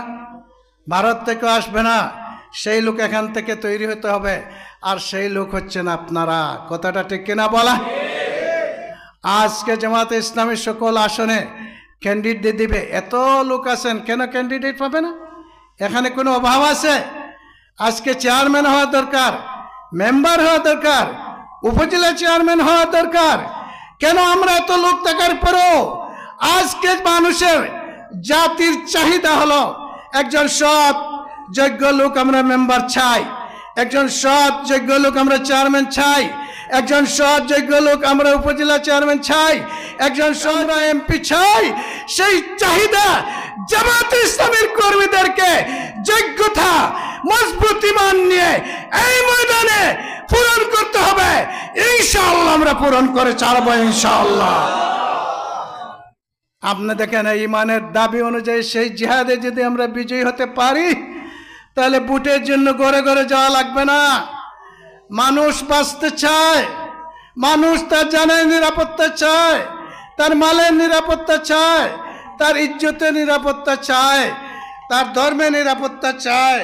ভারত থেকেও আসবে না, সেই লোক এখান থেকে তৈরি হতে হবে, আর সেই লোক হচ্ছেন আপনারা। কথাটা ঠিক কিনা বলা? আজকে জামাতে ইসলামের সকল আসনে ক্যান্ডিডেট দিবে, এত লোক আছেন, কেন ক্যান্ডিডেট পাবে না? এখানে কোনো অভাব আছে? আজকে চেয়ারম্যান হওয়া দরকার, মেম্বার হওয়া দরকার, উপজেলা চেয়ারম্যান হওয়া দরকার। কেন আমরা এত লোক থাকার পরেও আজকে মানুষের জাতির চাহিদা হলো একজন সৎ যোগ্য লোক আমরা মেম্বার চাই, একজন সৎ যোগ্য লোক আমরা চেয়ারম্যান চাই, একজন সৎ যোগ্য লোক আমরা উপজেলা চেয়ারম্যান চাই, একজন আমরা এমপি চাই। সেই চাহিদা জামাতে ইসলামের কর্মীদেরকে যোগ্যতা মজবুত ঈমান নিয়ে এই ময়দানে পূরণ করতে হবে। ইনশাআল্লাহ আমরা পূরণ করে ছাড়বো ইনশাআল্লাহ। আপনি দেখেন, এই ঈমানের দাবি অনুযায়ী সেই জিহাদে যদি আমরা বিজয়ী হতে পারি তাহলে বুটের জন্য ঘরে ঘরে যাওয়া লাগবে না। মানুষ বাঁচতে চায়, মানুষ তার জানের নিরাপত্তা চায়, তার মালের নিরাপত্তা চায়, তার ইজ্জতের নিরাপত্তা চায়, তার ধর্মের নিরাপত্তা চায়।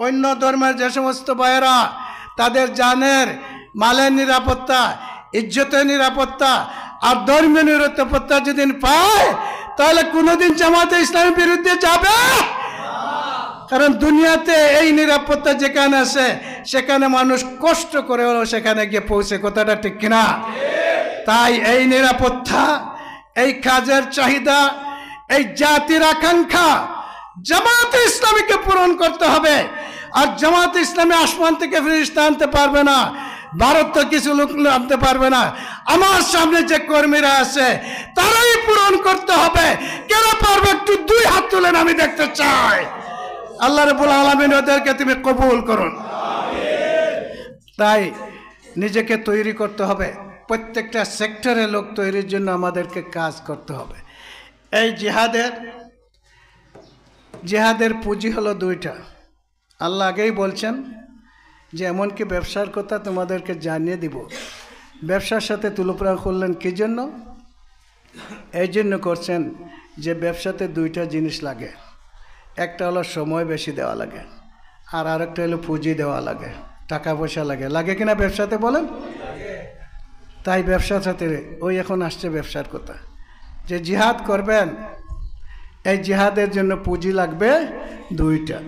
অন্য ধর্মের যে সমস্ত ভাইয়েরা তাদের জানের মালের নিরাপত্তা, ইজ্জতের নিরাপত্তা আর ধর্মীয় নিরাপত্তা যদি পায় তাহলে কোনোদিন জামাতে ইসলামের বিরুদ্ধে যাবে। কারণ দুনিয়াতে এই নিরাপত্তা যেখানে আছে সেখানে মানুষ কষ্ট করে হলেও সেখানে গিয়ে পৌঁছে। কথাটা ঠিক কিনা? তাই এই নিরাপত্তা, এই কাজের চাহিদা, এই জাতির আকাঙ্ক্ষা জামাতে ইসলামীকে পূরণ করতে হবে। আর জামাতে ইসলামী আসমান থেকে ফেরেশতা আনতে পারবে না, ভারত তো কিছু লোক আনতে পারবে না, আমার সামনে যে কর্মীরা আছে তারাই পূরণ করতে হবে। কেন পারবে? একটু 2 হাত তুলেন, আমি দেখতে চাই। আল্লাহ রাব্বুল আলামিন ওদেরকে তুমি কবুল করুন। তাই নিজেকে তৈরি করতে হবে, প্রত্যেকটা সেক্টরে লোক তৈরির জন্য আমাদেরকে কাজ করতে হবে। এই জিহাদের পুঁজি হলো 2টা। আল্লাহ আগেই বলছেন যে এমনকি ব্যবসার কথা তোমাদেরকে জানিয়ে দিব। ব্যবসার সাথে তুলনা করলেন কি জন্য? এই জন্য করছেন যে ব্যবসাতে 2টা জিনিস লাগে। একটা হলো সময় বেশি দেওয়া লাগে, আর আরেকটা হলো পুঁজি দেওয়া লাগে, টাকা পয়সা লাগে। লাগে কিনা ব্যবসাতে বলেন? তাই ব্যবসার সাথে ওই এখন আসছে ব্যবসার কথা, যে জিহাদ করবেন, এই জিহাদের জন্য পুঁজি লাগবে 2টা।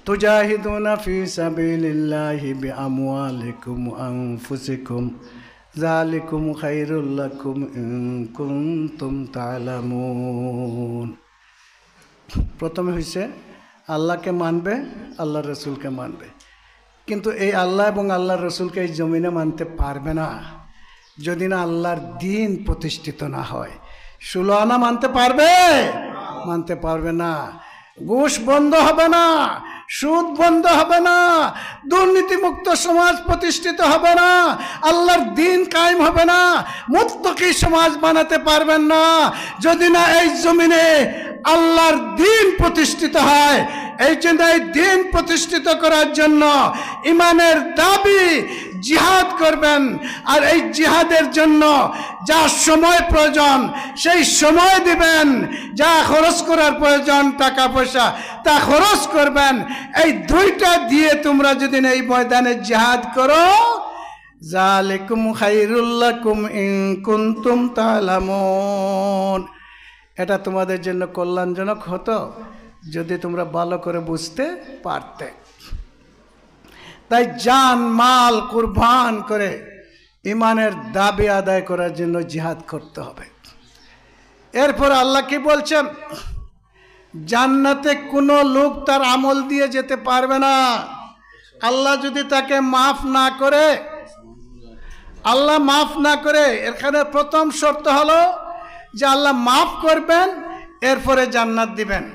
তুজাহিদুনা ফি সাবিলিল্লাহি বিআমওয়ালিকুম ওয়া আনফুসিকুম যালিকুম খায়রুল লাকুম ইন কুনতুম তা'লামুন। প্রথমে হইছে আল্লাহকে মানবে, আল্লাহর রাসূলকে মানবে। কিন্তু এই আল্লাহ এবং আল্লাহর রাসূলকে এই জমিনে মানতে পারবে না যদি না আল্লাহর দ্বীন প্রতিষ্ঠিত না হয়। 16 আনা মানতে পারবে? মানতে পারবে না। ঘুষ বন্ধ হবে না, সুদ বন্ধ হবে না, দুর্নীতিমুক্ত সমাজ প্রতিষ্ঠিত হবে না, আল্লাহর দ্বীন কায়েম হবে না, মুত্তাকি সমাজ বানাতে পারবেন না যদি না এই জমিনে আল্লাহর দ্বীন প্রতিষ্ঠিত হয়। এই জন্য এই দ্বীন প্রতিষ্ঠিত করার জন্য ইমানের দাবি জিহাদ করবেন। আর এই জিহাদের জন্য যা সময় প্রয়োজন সেই সময় দিবেন, যা খরচ করার প্রয়োজন টাকা পয়সা তা খরচ করবেন। এই 2টা দিয়ে তোমরা যদি এই ময়দানে জিহাদ করো, যালিকুম খায়রুল লাকুম ইন কুনতুম তা'লামুন, এটা তোমাদের জন্য কল্যাণজনক হতো যদি তোমরা ভালো করে বুঝতে পারতে। তাই জান মাল কুরবান করে ইমানের দাবি আদায় করার জন্য জিহাদ করতে হবে। এরপর আল্লাহ কি বলছেন? জান্নাতে কোনো লোক তার আমল দিয়ে যেতে পারবে না আল্লাহ যদি তাকে মাফ না করে। আল্লাহ মাফ না করে, এখানে প্রথম শর্ত হলো যে আল্লাহ মাফ করবেন, এরপরে জান্নাত দিবেন।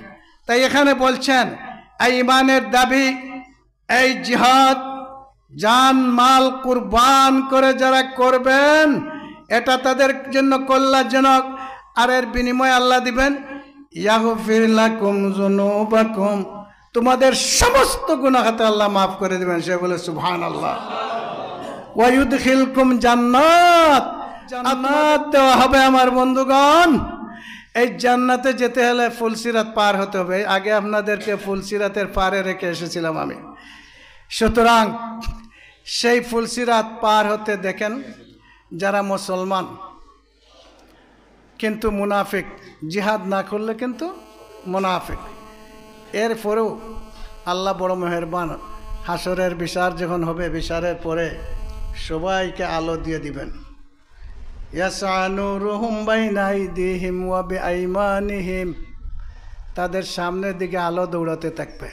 তাই এখানে বলছেন এই ইমানের দাবি, এই জিহাদ জান মাল কুরবান করে যারা করবেন এটা তাদের জন্য কল্যাণজনক। আর এর বিনিময়ে আল্লাহ দিবেন ইয়াগফির লাকুম যুনুবাকুম, তোমাদের সমস্ত গুনাহ আল্লাহ মাফ করে দিবেন। সে বলে সুবহানাল্লাহ। ওয়া ইউদখিলকুম জান্নাত, জান্নাত দেওয়া হবে আমার বন্ধুগণ। এই জান্নাতে যেতে হলে ফুলসিরাত পার হতে হবে। আগে আপনাদেরকে ফুলসিরাতের পারে রেখে এসেছিলাম আমি। সুতরাং সেই ফুলসিরাত পার হতে দেখেন যারা মুসলমান কিন্তু মুনাফিক, জিহাদ না করলে কিন্তু মুনাফিক। এরপরেও আল্লাহ বড় মেহেরবান, হাসরের বিচার যখন হবে, বিচারের পরে সবাইকে আলো দিয়ে দিবেন। ইয়াসানুরুহুম বাইনা আইদিহিম ওয়া বিআইমানিহিম, তাদের সামনের দিকে আলো দৌড়াতে থাকবে,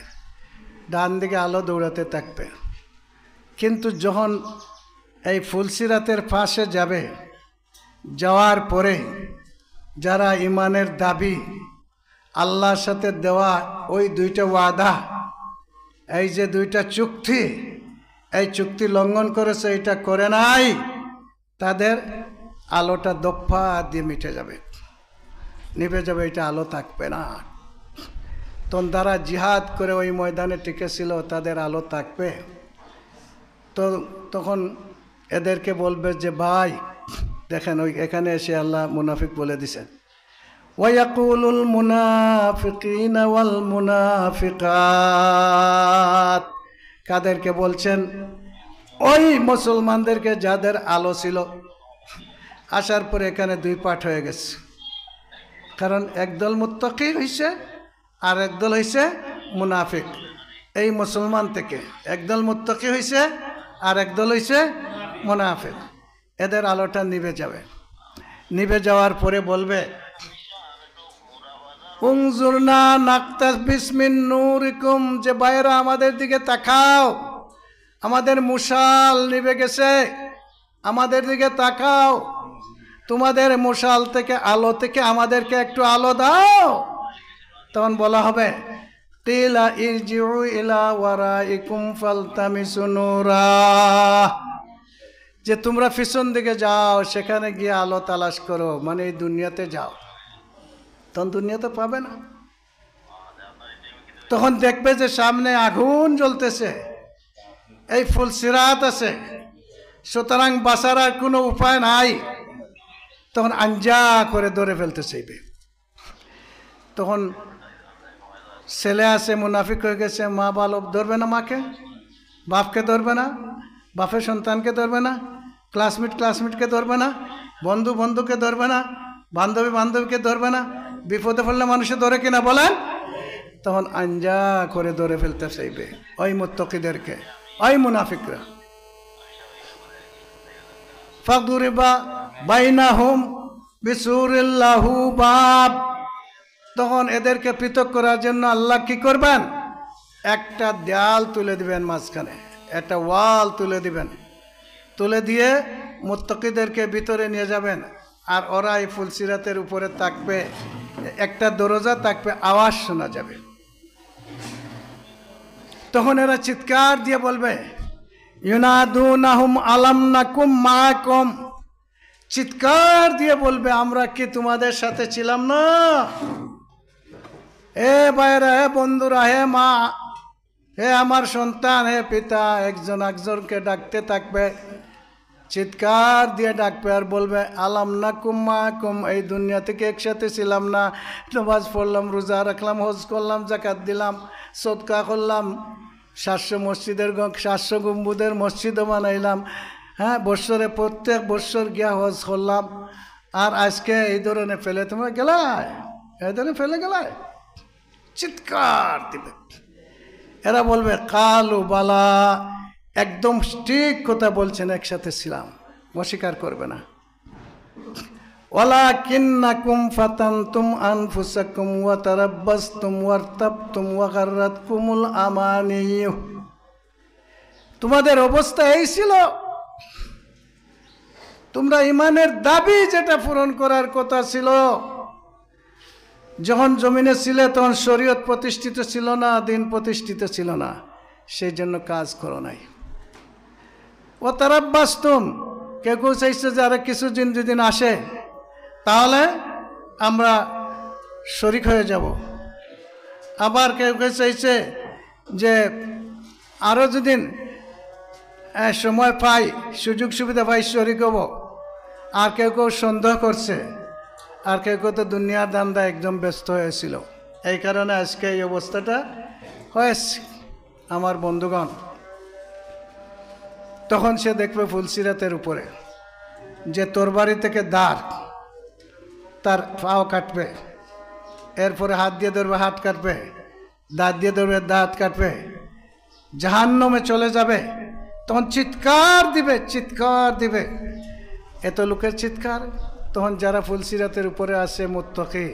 ডান দিকে আলো দৌড়াতে থাকবে। কিন্তু যখন এই ফুলসিরাতের পাশে যাবে, যাওয়ার পরে যারা ইমানের দাবি, আল্লাহর সাথে দেওয়া ওই 2টা ওয়াদা, এই যে 2টা চুক্তি, এই চুক্তি লঙ্ঘন করেছে, এটা করে নাই, তাদের আলোটা দফা দিয়ে মিটে যাবে, নিভে যাবে, এটা আলো থাকবে না। তখন তারা জিহাদ করে ওই ময়দানে টিকেছিল, তাদের আলো থাকবে। তো তখন এদেরকে বলবে যে ভাই দেখেন, ওই এখানে এসে আল্লাহ মুনাফিক বলে দিছেন, ওয়ায়াকুলুল মুনাফিকিনা ওয়াল মুনাফিকাত, কাদেরকে বলছেন? ওই মুসলমানদেরকে যাদের আলো ছিল, আসার পরে এখানে 2 পার্ট হয়ে গেছে। কারণ একদল মুত্তাকি হইছে আর একদল হইছে মুনাফিক। এই মুসলমান থেকে একদল মুত্তাকি হইছে আর একদল হইছে মুনাফিক। এদের আলোটা নিভে যাবে। নিভে যাওয়ার পরে বলবে উনজুরনা নাকতাস বিসমিন নূরিকুম, যে বাইরা আমাদের দিকে তাকাও, আমাদের মশাল নিভে গেছে, আমাদের দিকে তাকাও, তোমাদের মশাল থেকে আলো থেকে আমাদেরকে একটু আলো দাও। তখন বলা হবে কিলা ইরজিউ ইলা ওয়ারাইকুম ফালতামিসু নূরা, যে তোমরা পিছন দিকে যাও, সেখানে গিয়ে আলো তালাশ করো, মানে এই দুনিয়াতে যাও। তখন দুনিয়াতে পাবে না। তখন দেখবে যে সামনে আগুন জ্বলতেছে, এই ফুলসিরাত আছে, সুতরাং বাঁচার আর কোনো উপায় নাই। তখন আঞ্জা করে ধরে ফেলতে চাইবে। তখন ছেলে আছে মুনাফিক হয়ে গেছে, মা ভালো ধরবে না, মাকে বাপকে ধরবে না, বাপের সন্তানকে ধরবে না, ক্লাসমেটকে ধরবে না, বন্ধুকে ধরবে না, বান্ধবীকে ধরবে না। বিপদে পড়লে মানুষে ধরে কিনা বলেন? তখন আঞ্জা করে ধরে ফেলতে চাইবে ওই মুত্তাকিদেরকে, ওই মুনাফিকরা। ফাদুরিবা বাইনাহুম বিসুরিল লাহু বাব, তখন এদেরকে পৃথক করার জন্য আল্লাহ কি করবেন? একটা দেয়াল তুলে দিবেন, মাঝখানে একটা ওয়াল তুলে দিবেন, তুলে দিয়ে মুত্তাকিদেরকে ভিতরে নিয়ে যাবেন। আর ওরা এই ফুলসিরাতের উপরে থাকবে, একটা দরজা থাকবে, আওয়াজ শোনা যাবে। তখন এরা চিৎকার দিয়ে বলবে ইউনাদুনাহুম আলাম নাকুম মাকুম, চিৎকার দিয়ে বলবে আমরা কি তোমাদের সাথে ছিলাম না? হে ভাইরা, হে বন্ধুরা, হে মা, হে আমার সন্তান, হে পিতা, একজন একজনকে ডাকতে থাকবে, চিৎকার দিয়ে ডাকবে আর বলবে আলাম নাকুম মাকুম, এই দুনিয়া থেকে একসাথে ছিলাম না? নামাজ পড়লাম, রোজা রাখলাম, হজ করলাম, যাকাত দিলাম, সদকা করলাম, 700 গম্বুদের মসজিদও বানাইলাম, হ্যাঁ, বৎসরে প্রত্যেক বৎসর গিয়া হজ করলাম, আর আজকে এই ধরনের ফেলে তোমরা গেলায়, এই ধরনের ফেলে গেলায়? চিৎকার দিবে। এরা বলবে কালু বালা, একদম ঠিক কথা বলছেন, একসাথে ছিলাম, অস্বীকার করবে না। ওয়ালাকিন্নাকুম ফাতানতুম আনফুসাকুম ওয়া তারাব্বাসতুম ওয়ারতাবতুম ওয়া গাররাতকুমুল আমানিয়্যু, তোমাদের অবস্থা এই ছিল, তোমরা ইমানের দাবি যেটা পূরণ করার কথা ছিল, যখন জমিনে ছিলে তখন শরীয়ত প্রতিষ্ঠিত ছিল না, দিন প্রতিষ্ঠিত ছিল না, সেই জন্য কাজ করো নাই। ও তারাব্বাসতুম, কেউ কেউ চাইছে যে আরো কিছুদিন যদি আসে তাহলে আমরা শরিক হয়ে যাব, আবার কেউ কেউ চাইছে যে আরো যদি সময় পাই, সুযোগ সুবিধা পাই, শরিক হব। আর কেউ কেউ সন্দেহ করছে, আর কেউ কেউ তো দুনিয়ার দান্দা একদম ব্যস্ত হয়েছিল। এই কারণে আজকে এই অবস্থাটা হয়েছে। আমার বন্ধুগণ, তখন সে দেখবে ফুলসিরাতের উপরে যে তরবারি থেকে দাঁড়, তার পাও কাটবে, এরপরে হাত দিয়ে ধরবে, হাত কাটবে, দাঁত দিয়ে ধরবে, দাঁত কাটবে, জাহান্নামে চলে যাবে। তখন চিৎকার দিবে, চিৎকার দিবে, এত লোকের চিৎকার। তখন যারা ফুলসিরাতের উপরে আসে মুত্তাকি,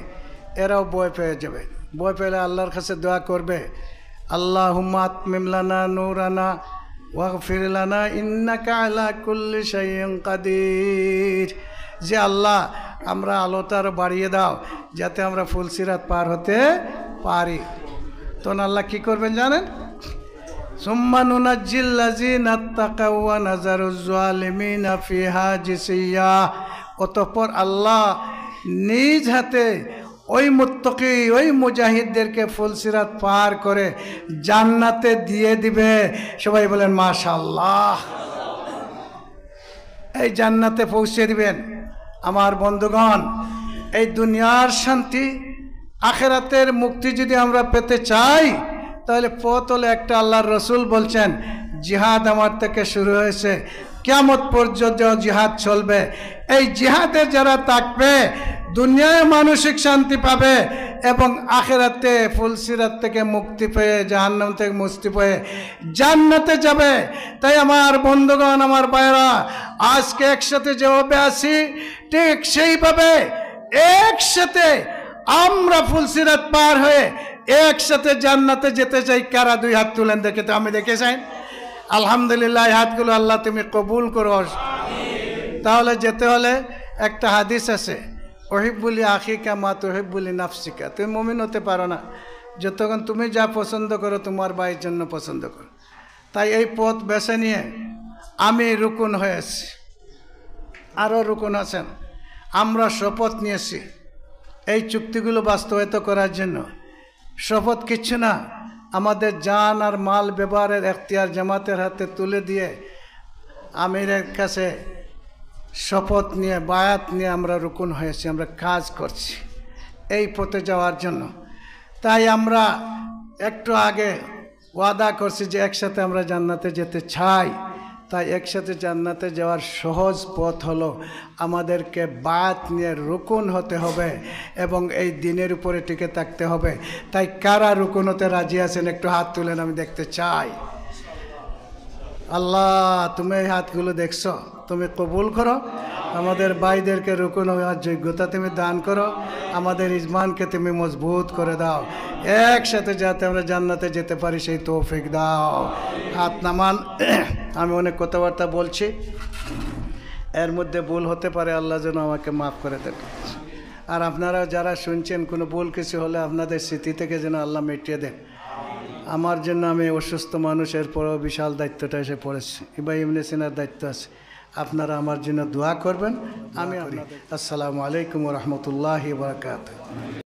এরাও ভয় পেয়ে যাবে। ভয় পেলে আল্লাহর কাছে দোয়া করবে, আল্লাহুম্মা আতমিম লানা নূরানা ওয়াগফির লানা ইন্নাকা আলা কুল্লি শাইইন কাদির, যে আল্লাহ আমরা আলোটার বাড়িয়ে দাও যাতে আমরা ফুলসিরাত পার হতে পারি। তখন আল্লাহ কি করবেন জানেন? সুম্মা নুনাজ্জিল লাযিনা তাকাউ ওয়া নাযারুজ জালিমিনা ফিহা জিসিয়া, অতঃপর আল্লাহ নিজ হাতে ওই মুত্তাকি, ওই মুজাহিদদেরকে ফুলসিরাত পার করে জান্নাতে দিয়ে দিবে। সবাই বলেন মাশাআল্লাহ। এই জান্নাতে পৌঁছে দিবেন। আমার বন্ধুগণ, এই দুনিয়ার শান্তি, আখিরাতের মুক্তি যদি আমরা পেতে চাই, তাহলে পথ হলো একটা। আল্লাহর রসুল বলছেন জিহাদ আমার থেকে শুরু হয়েছে, কিয়ামত পর্যন্ত জিহাদ চলবে। এই জিহাদে যারা থাকবে দুনিয়ায় মানসিক শান্তি পাবে এবং আখিরাতে ফুলসিরাত থেকে মুক্তি পেয়ে, জাহান্নাম থেকে মুক্তি পেয়ে জান্নাতে যাবে। তাই আমার বন্ধুগণ, আমার ভাইরা, আজকে একসাথে যেভাবে আছি ঠিক সেইভাবে একসাথে আমরা ফুলসিরাত পার হয়ে একসাথে জান্নাতে যেতে চাই। কারা দুই হাত তুলেন দেখে তো, আমি দেখে চাই। আলহামদুলিল্লাহ, এই হাতগুলো আল্লাহ তুমি কবুল করো। তাহলে যেতে হলে একটা হাদিস আছে, ওহিব্বুলি আখিকা মা তুহিব্বুলি নাফসিকা। তুমি মুমিন হতে পারো না যতক্ষণ তুমি যা পছন্দ করো তোমার ভাইয়ের জন্য পছন্দ করো। তাই এই পথ বেছে নিয়ে আমি রুকুন হয়েছি, আরও রুকুন আছেন। আমরা শপথ নিয়েছি এই চুক্তিগুলো বাস্তবায়িত করার জন্য। শপথ কিচ্ছু না, আমাদের জান আর মাল ব্যবহারের এখতিয়ার জামাতের হাতে তুলে দিয়ে আমিরের কাছে শপথ নিয়ে বায়াত নিয়ে আমরা রুকুন হয়েছি, আমরা কাজ করছি এই পথে যাওয়ার জন্য। তাই আমরা একটু আগে ওয়াদা করছি যে একসাথে আমরা জান্নাতে যেতে চাই। তাই একসাথে জান্নাতে যাওয়ার সহজ পথ হলো আমাদেরকে বায়াত নিয়ে রুকুন হতে হবে এবং এই দিনের উপরে টিকে থাকতে হবে। তাই কারা রুকুন হতে রাজি আছেন একটু হাত তুলেন, আমি দেখতে চাই। আল্লাহ, তুমি এই হাতগুলো দেখছো, তুমি কবুল করো। আমাদের ভাইদেরকে রুকুন হওয়ার যোগ্যতা তুমি দান করো, আমাদের ইজমানকে তুমি মজবুত করে দাও, একসাথে যাতে আমরা জান্নাতে যেতে পারি সেই তৌফিক দাও। হাত নামান। আমি অনেক কথাবার্তা বলছি, এর মধ্যে ভুল হতে পারে, আল্লাহ যেন আমাকে মাফ করে দেন। আর আপনারা যারা শুনছেন কোনো ভুল কিছু হলে আপনাদের স্মৃতি থেকে যেন আল্লাহ মিটিয়ে দেন। আমার জন্য, আমি অসুস্থ মানুষের পরেও বিশাল দায়িত্বটা এসে পড়েছে, ইব্রাহিম ইবনে সিনার দায়িত্ব আছে। আপনারা আমার জন্য দোয়া করবেন। আমি আসসালামু আলাইকুম ওয়া রাহমাতুল্লাহি ওয়া বারাকাতুহু।